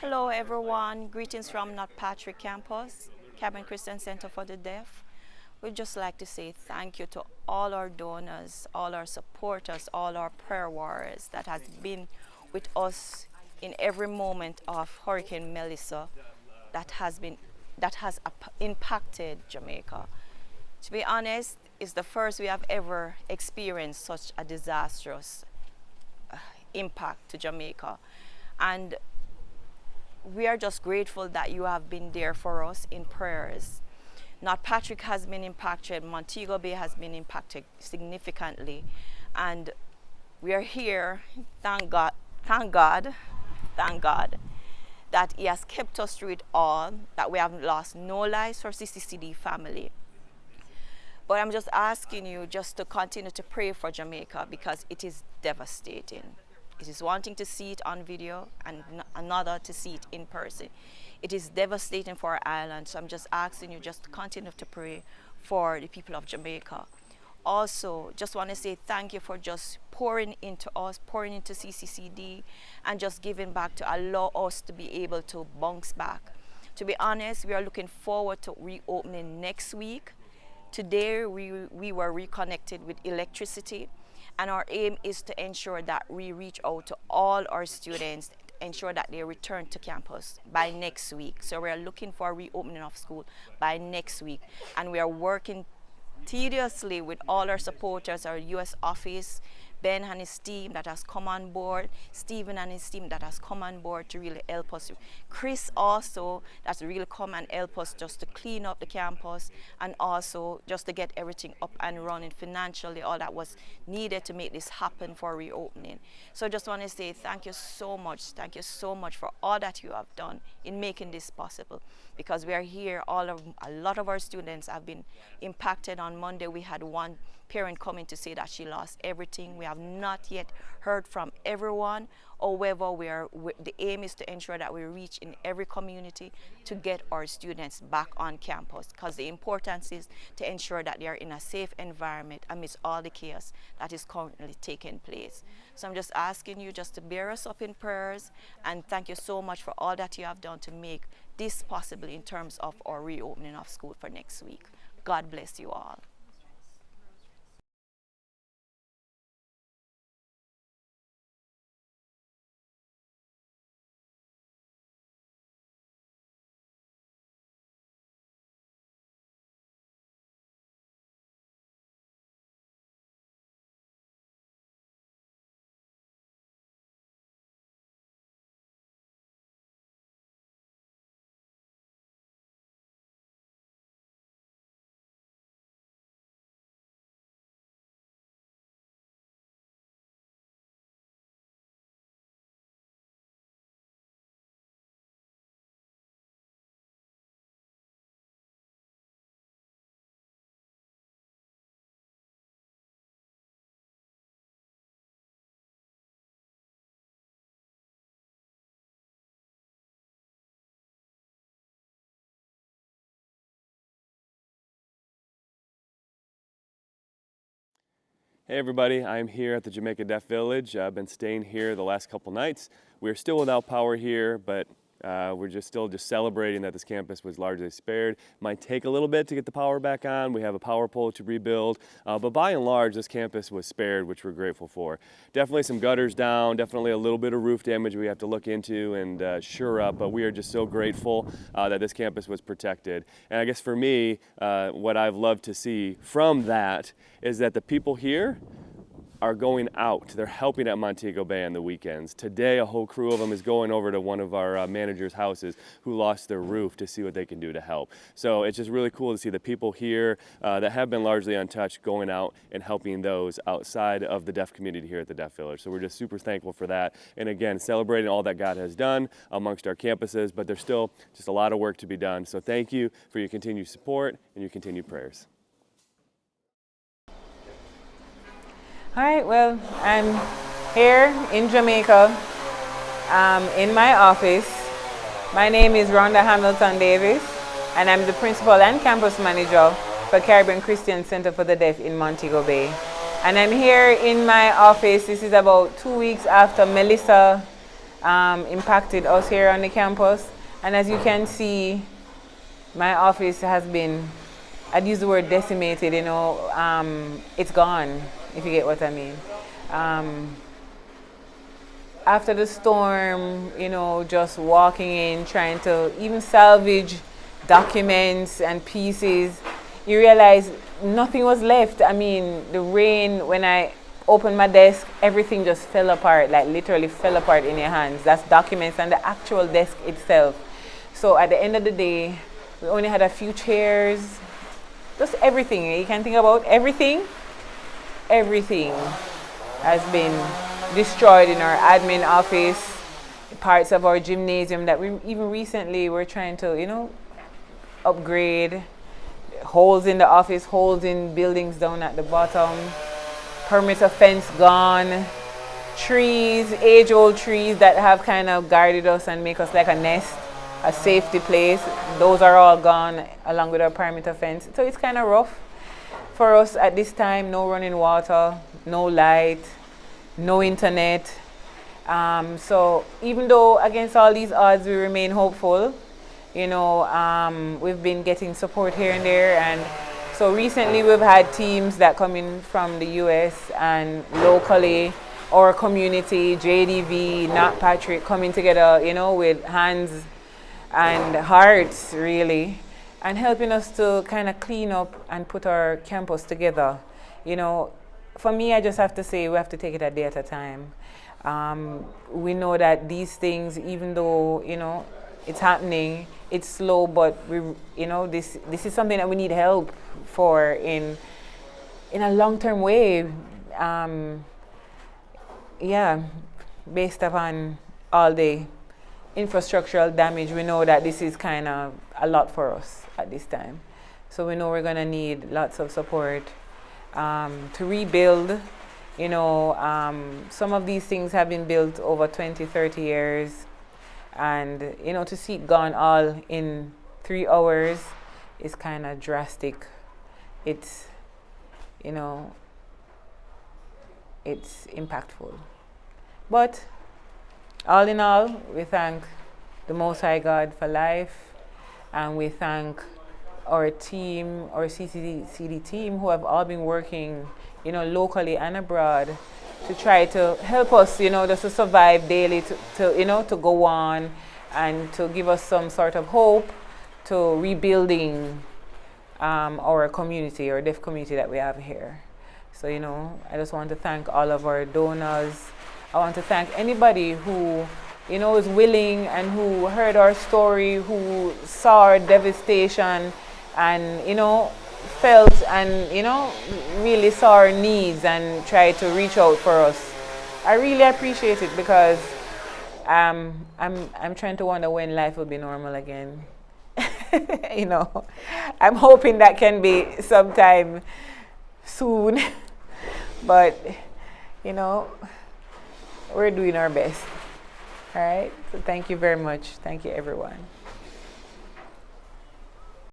Hello everyone, greetings from North Patrick Campus, Cabin Christian Center for the Deaf. We'd just like to say thank you to all our donors, all our supporters, all our prayer warriors that has been with us in every moment of Hurricane Melissa that has impacted Jamaica. To be honest, it's the first we have ever experienced such a disastrous impact to Jamaica. And we are just grateful that you have been there for us in prayers. North Patrick has been impacted, Montego Bay has been impacted significantly, and we are here, thank God, thank God, thank God that He has kept us through it all, that we have lost no lives for CCCD family. But I'm just asking you just to continue to pray for Jamaica because it is devastating. It is one thing to see it on video and another to see it in person. It is devastating for our island, so I'm just asking you just to continue to pray for the people of Jamaica. Also, just want to say thank you for just pouring into us, pouring into CCCD, and just giving back to allow us to be able to bounce back. To be honest, we are looking forward to reopening next week. Today, we were reconnected with electricity, and our aim is to ensure that we reach out to all our students, ensure that they return to campus by next week. So we are looking for a reopening of school by next week, and we are working tediously with all our supporters, our U.S. office, Ben and his team that has come on board, Stephen and his team that has come on board to really help us. Chris also that's really come and help us just to clean up the campus and also just to get everything up and running financially, all that was needed to make this happen for reopening. So I just want to say thank you so much for all that you have done in making this possible, because we are here, a lot of our students have been impacted. On Monday we had one parent coming to say that she lost everything. We have not yet heard from everyone. However, the aim is to ensure that we reach in every community to get our students back on campus, because the importance is to ensure that they are in a safe environment amidst all the chaos that is currently taking place. So I'm just asking you just to bear us up in prayers, and thank you so much for all that you have done to make this possible in terms of our reopening of school for next week. God bless you all. Hey everybody, I'm here at the Jamaica Deaf Village. I've been staying here the last couple nights. We're still without power here, but we're still celebrating that this campus was largely spared. Might take a little bit to get the power back on. We have a power pole to rebuild, but by and large, this campus was spared, which we're grateful for. Definitely some gutters down, definitely a little bit of roof damage we have to look into and sure up, but we are just so grateful that this campus was protected. And I guess for me, what I've loved to see from that is that the people here are going out. They're helping at Montego Bay on the weekends. Today, a whole crew of them is going over to one of our managers' houses who lost their roof to see what they can do to help. So it's just really cool to see the people here that have been largely untouched going out and helping those outside of the deaf community here at the Deaf Village. So we're just super thankful for that. And again, celebrating all that God has done amongst our campuses, but there's still just a lot of work to be done. So thank you for your continued support and your continued prayers. All right, well, I'm here in Jamaica in my office. My name is Rhonda Hamilton Davis, and I'm the principal and campus manager for Caribbean Christian Center for the Deaf in Montego Bay. And I'm here in my office. This is about 2 weeks after Melissa impacted us here on the campus. And as you can see, my office has been, I'd use the word decimated, it's gone, if you get what I mean. After the storm, just walking in, trying to even salvage documents and pieces, you realize nothing was left. I mean, the rain, when I opened my desk, everything just fell apart, like literally fell apart in your hands. That's documents and the actual desk itself. So at the end of the day, we only had a few chairs, just everything. You can think about everything. Everything has been destroyed in our admin office, parts of our gymnasium that we even recently were trying to, upgrade. Holes in the office, holes in buildings down at the bottom. Perimeter fence gone. Trees, age-old trees that have kind of guarded us and make us like a nest, a safety place. Those are all gone along with our perimeter fence. So it's kind of rough for us at this time. No running water, no light, no internet. So even though against all these odds we remain hopeful, we've been getting support here and there. And so recently we've had teams that come in from the US and locally, our community, JDV, Not Patrick, coming together, with hands and hearts really, and helping us to kind of clean up and put our campus together. For me, I just have to say we have to take it a day at a time. We know that these things, even though, it's happening, it's slow, but this is something that we need help for in a long-term way. Based upon all the infrastructural damage, we know that this is kind of a lot for us at this time. So we know we're going to need lots of support to rebuild. Some of these things have been built over 20, 30 years. And, to see it gone all in 3 hours is kind of drastic. It's, it's impactful. But all in all, we thank the Most High God for life, and we thank our team, our CCCD team, who have all been working, locally and abroad to try to help us, just to survive daily, to go on and to give us some sort of hope to rebuilding our community, our deaf community that we have here. So, I just want to thank all of our donors. I want to thank anybody who, is willing and who heard our story, who saw our devastation and, felt and, really saw our needs and tried to reach out for us. I really appreciate it because I'm trying to wonder when life will be normal again. I'm hoping that can be sometime soon. But, we're doing our best. All right? So thank you very much. Thank you, everyone.